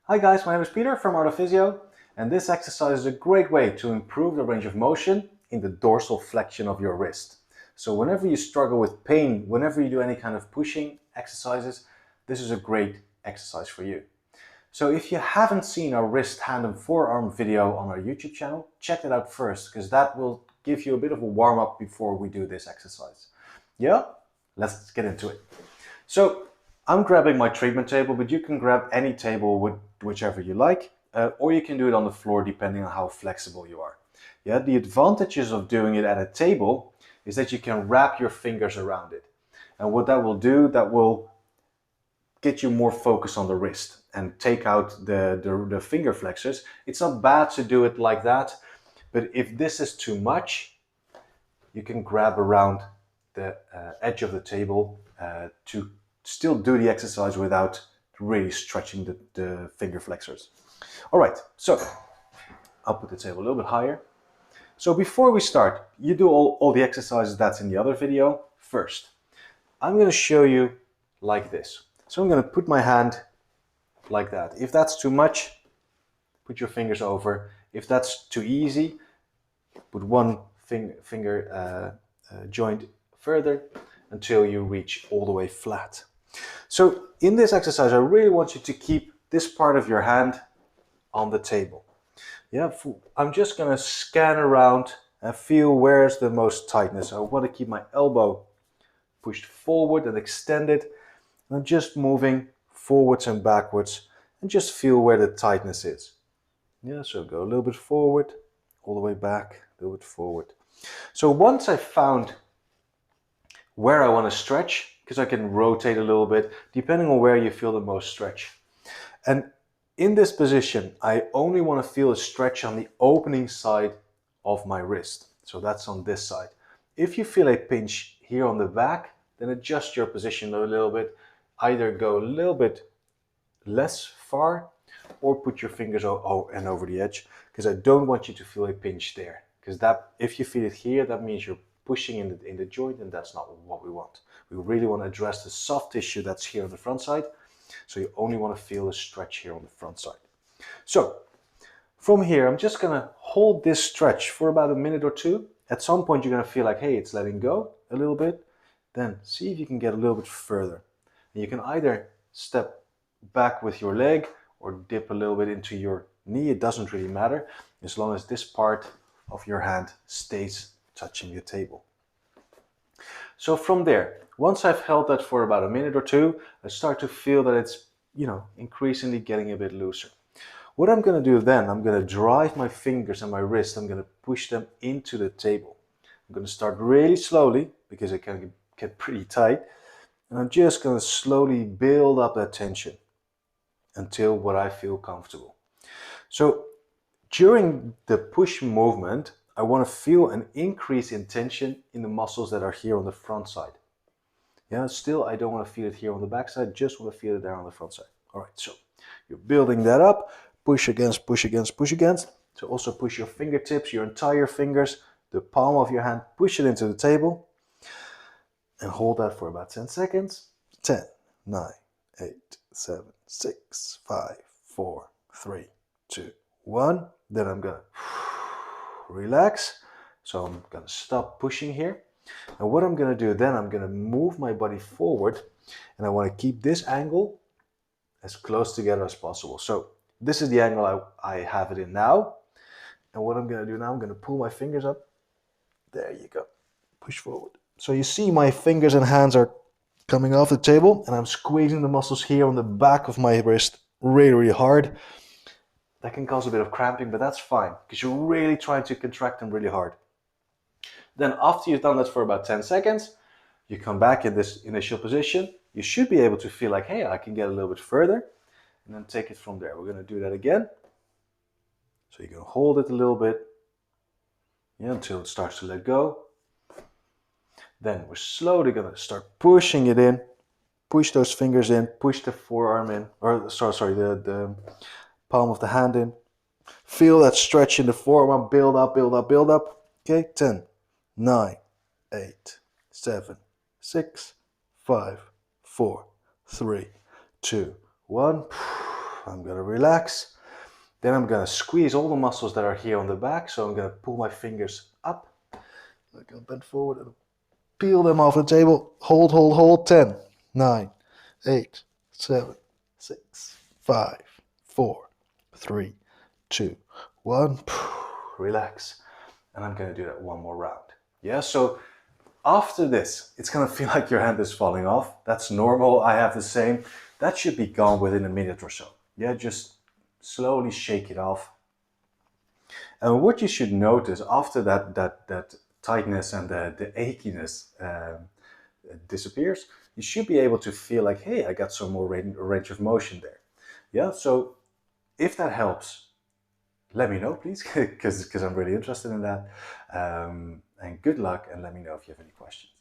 Hi guys, my name is Peter from Art of Physio, and this exercise is a great way to improve the range of motion in the dorsal flexion of your wrist. So whenever you struggle with pain, whenever you do any kind of pushing exercises, this is a great exercise for you. So if you haven't seen our wrist, hand and forearm video on our YouTube channel, check it out first, because that will give you a bit of a warm-up before we do this exercise. Yeah? Let's get into it. So I'm grabbing my treatment table, but you can grab any table with whichever you like, or you can do it on the floor depending on how flexible you are. Yeah, the advantages of doing it at a table is that you can wrap your fingers around it. And what that will do, that will get you more focus on the wrist and take out the finger flexors. It's not bad to do it like that, but if this is too much, you can grab around the edge of the table to still do the exercise without really stretching the finger flexors. All right, so I'll put the table a little bit higher. So before we start, you do all the exercises that's in the other video first. I'm going to show you like this. So I'm going to put my hand like that. If that's too much, put your fingers over. If that's too easy, put one finger joint further until you reach all the way flat. So in this exercise, I really want you to keep this part of your hand on the table. Yeah, I'm just going to scan around and feel where's the most tightness. I want to keep my elbow pushed forward and extended. And I'm just moving forwards and backwards and just feel where the tightness is. Yeah, so go a little bit forward, all the way back, a little bit forward. So once I found where I want to stretch, because I can rotate a little bit depending on where you feel the most stretch. And in this position, I only want to feel a stretch on the opening side of my wrist. So that's on this side. If you feel a pinch here on the back, then adjust your position a little bit. Either go a little bit less far or put your fingers over the edge, because I don't want you to feel a pinch there. Because that, if you feel it here, that means you're pushing in the joint, and that's not what we want. We really want to address the soft tissue that's here on the front side. So you only want to feel a stretch here on the front side. So from here, I'm just going to hold this stretch for about a minute or two. At some point, you're going to feel like, hey, it's letting go a little bit. Then see if you can get a little bit further. And you can either step back with your leg or dip a little bit into your knee. It doesn't really matter, as long as this part of your hand stays touching the table. So from there, once I've held that for about a minute or two, I start to feel that it's, increasingly getting a bit looser. What I'm going to do then, I'm going to drive my fingers and my wrist, I'm going to push them into the table. I'm going to start really slowly because it can get pretty tight. And I'm just going to slowly build up that tension until what I feel comfortable. So during the push movement, I want to feel an increase in tension in the muscles that are here on the front side. Yeah, still I don't want to feel it here on the back side, just want to feel it there on the front side. All right, so you're building that up, push against, push against, push against. So also push your fingertips, your entire fingers, the palm of your hand, push it into the table and hold that for about 10 seconds. 10, 9, 8, 7, 6, 5, 4, 3, 2, 1. Then I'm going to relax. So I'm going to stop pushing here. And what I'm going to do then, I'm going to move my body forward, and I want to keep this angle as close together as possible. So this is the angle I have it in now. And what I'm going to do now, I'm going to pull my fingers up. There you go. Push forward. So you see my fingers and hands are coming off the table, and I'm squeezing the muscles here on the back of my wrist really, really hard. That can cause a bit of cramping, but that's fine because you're really trying to contract them really hard. Then after you've done that for about 10 seconds, you come back in this initial position. You should be able to feel like, hey, I can get a little bit further, and then take it from there. We're going to do that again. So you're going to hold it a little bit, until it starts to let go. Then we're slowly going to start pushing it in. Push those fingers in, push the forearm in, or the palm of the hand in. Feel that stretch in the forearm, build up, build up, build up. Okay, 10, 9, 8, 7, 6, 5, 4, 3, 2, 1. I'm gonna relax. Then I'm gonna squeeze all the muscles that are here on the back. So I'm gonna pull my fingers up. I'm gonna bend forward and peel them off the table. Hold, hold, hold. 10, 9, 8, 7, 6, 5, 4, 3, 2, 1. Relax. And I'm gonna do that one more round. Yeah, so after this, it's gonna feel like your hand is falling off. That's normal, I have the same. That should be gone within a minute or so. Yeah, just slowly shake it off. And what you should notice after that tightness and the achiness disappears, you should be able to feel like, hey, I got some more range of motion there. Yeah, so if that helps, let me know, please, because I'm really interested in that. And good luck, and let me know if you have any questions.